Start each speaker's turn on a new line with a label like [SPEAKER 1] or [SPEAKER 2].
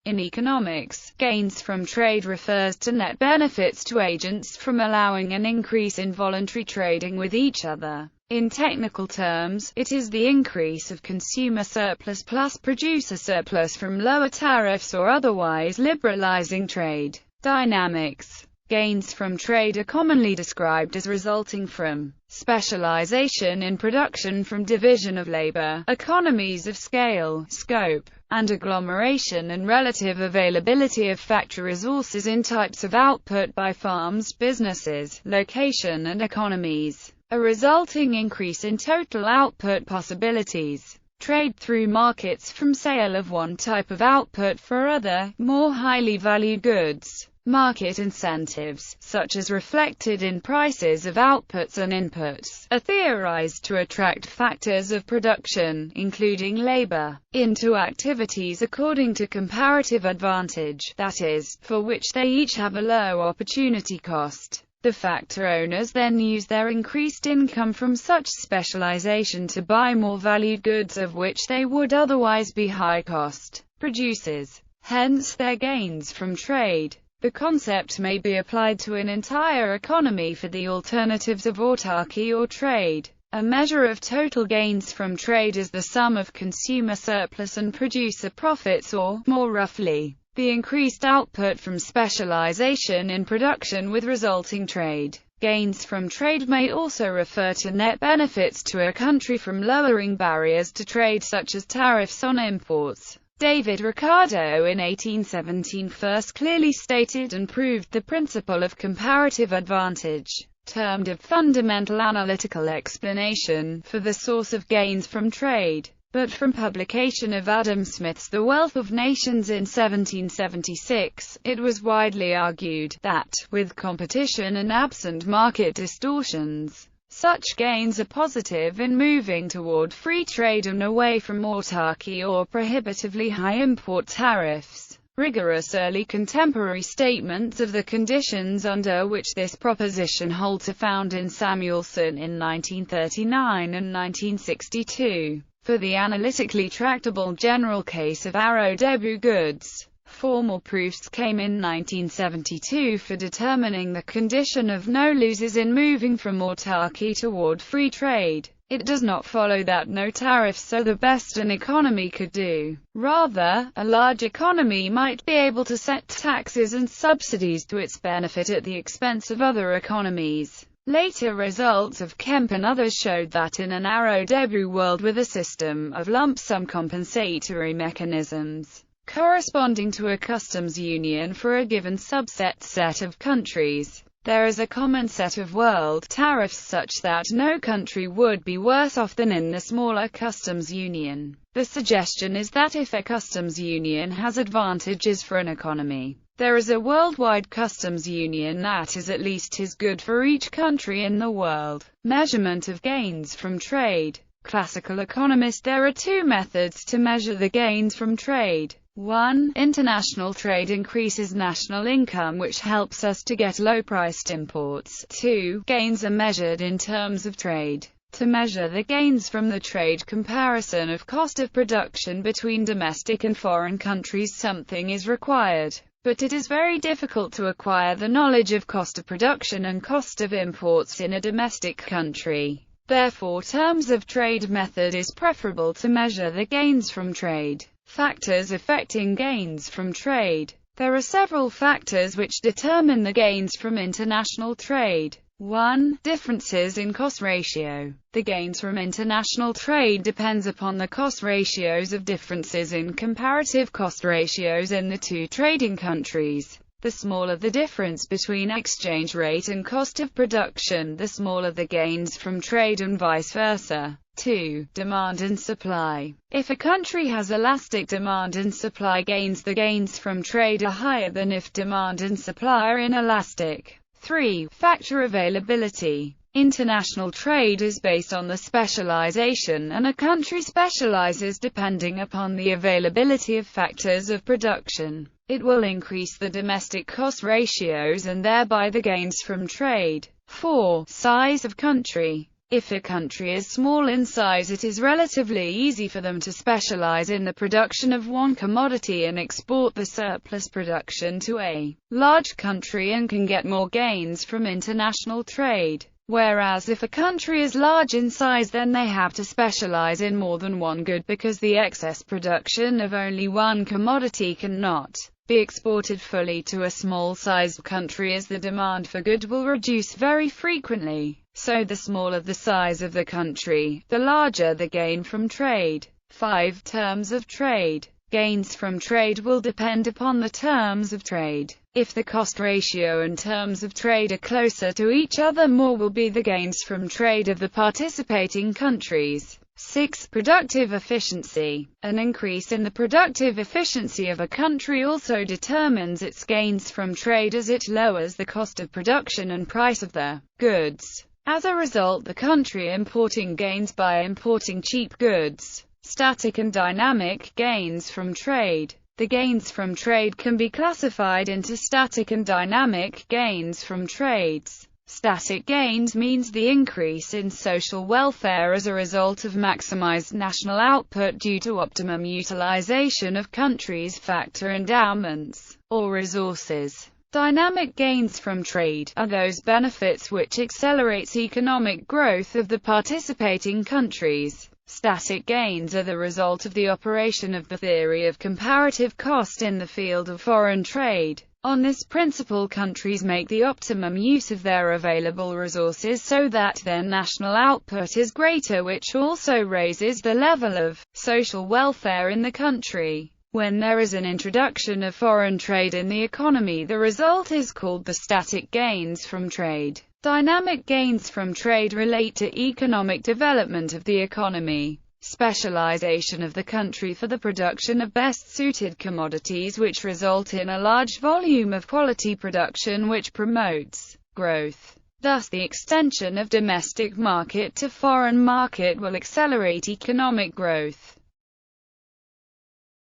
[SPEAKER 1] In economics, gains from trade refers to net benefits to agents from allowing an increase in voluntary trading with each other. In technical terms, it is the increase of consumer surplus plus producer surplus from lower tariffs or otherwise liberalizing trade dynamics. Gains from trade are commonly described as resulting from specialization in production, from division of labor, economies of scale, scope, and agglomeration and relative availability of factory resources in types of output by farms, businesses, location and economies. A resulting increase in total output possibilities. Trade through markets, from sale of one type of output for other, more highly valued goods. Market incentives, such as reflected in prices of outputs and inputs, are theorized to attract factors of production, including labor, into activities according to comparative advantage, that is, for which they each have a low opportunity cost. The factor owners then use their increased income from such specialization to buy more valued goods of which they would otherwise be high-cost producers, hence their gains from trade. The concept may be applied to an entire economy for the alternatives of autarky or trade. A measure of total gains from trade is the sum of consumer surplus and producer profits, or, more roughly, the increased output from specialization in production with resulting trade. Gains from trade may also refer to net benefits to a country from lowering barriers to trade, such as tariffs on imports. David Ricardo in 1817 first clearly stated and proved the principle of comparative advantage, termed a fundamental analytical explanation, for the source of gains from trade. But from publication of Adam Smith's The Wealth of Nations in 1776, it was widely argued that, with competition and absent market distortions, such gains are positive in moving toward free trade and away from autarky or prohibitively high import tariffs. Rigorous early contemporary statements of the conditions under which this proposition holds are found in Samuelson in 1939 and 1962. For the analytically tractable general case of arrow debut goods, formal proofs came in 1972 for determining the condition of no losers in moving from autarky toward free trade. It does not follow that no tariffs are the best an economy could do. Rather, a large economy might be able to set taxes and subsidies to its benefit at the expense of other economies. Later results of Kemp and others showed that in an arrow debut world with a system of lump-sum compensatory mechanisms, corresponding to a customs union for a given subset set of countries, there is a common set of world tariffs such that no country would be worse off than in the smaller customs union. The suggestion is that if a customs union has advantages for an economy, there is a worldwide customs union that is at least as good for each country in the world. Measurement of gains from trade. Classical economist. There are two methods to measure the gains from trade. 1. International trade increases national income, which helps us to get low-priced imports. 2. Gains are measured in terms of trade. To measure the gains from the trade comparison of cost of production between domestic and foreign countries, something is required. But it is very difficult to acquire the knowledge of cost of production and cost of imports in a domestic country. Therefore, terms of trade method is preferable to measure the gains from trade. Factors affecting gains from trade. There are several factors which determine the gains from international trade. 1. Differences in cost ratio. The gains from international trade depends upon the cost ratios of differences in comparative cost ratios in the two trading countries. The smaller the difference between exchange rate and cost of production, the smaller the gains from trade, and vice versa. 2. Demand and supply. If a country has elastic demand and supply gains, the gains from trade are higher than if demand and supply are inelastic. 3. Factor availability. International trade is based on the specialization, and a country specializes depending upon the availability of factors of production. It will increase the domestic cost ratios and thereby the gains from trade. 4. Size of country. If a country is small in size, it is relatively easy for them to specialize in the production of one commodity and export the surplus production to a large country and can get more gains from international trade. Whereas if a country is large in size, then they have to specialize in more than one good, because the excess production of only one commodity cannot be exported fully to a small-sized country, as the demand for good will reduce very frequently. So the smaller the size of the country, the larger the gain from trade. 5. Terms of trade. Gains from trade will depend upon the terms of trade. If the cost ratio and terms of trade are closer to each other, more will be the gains from trade of the participating countries. 6. Productive efficiency. An increase in the productive efficiency of a country also determines its gains from trade, as it lowers the cost of production and price of the goods. As a result, the country importing gains by importing cheap goods. Static and dynamic gains from trade. The gains from trade can be classified into static and dynamic gains from trades. Static gains means the increase in social welfare as a result of maximized national output due to optimum utilization of countries' factor endowments or resources. Dynamic gains from trade are those benefits which accelerates economic growth of the participating countries. Static gains are the result of the operation of the theory of comparative cost in the field of foreign trade. On this principle, countries make the optimum use of their available resources so that their national output is greater, which also raises the level of social welfare in the country. When there is an introduction of foreign trade in the economy, the result is called the static gains from trade. Dynamic gains from trade relate to economic development of the economy, specialization of the country for the production of best-suited commodities, which result in a large volume of quality production which promotes growth. Thus, the extension of domestic market to foreign market will accelerate economic growth.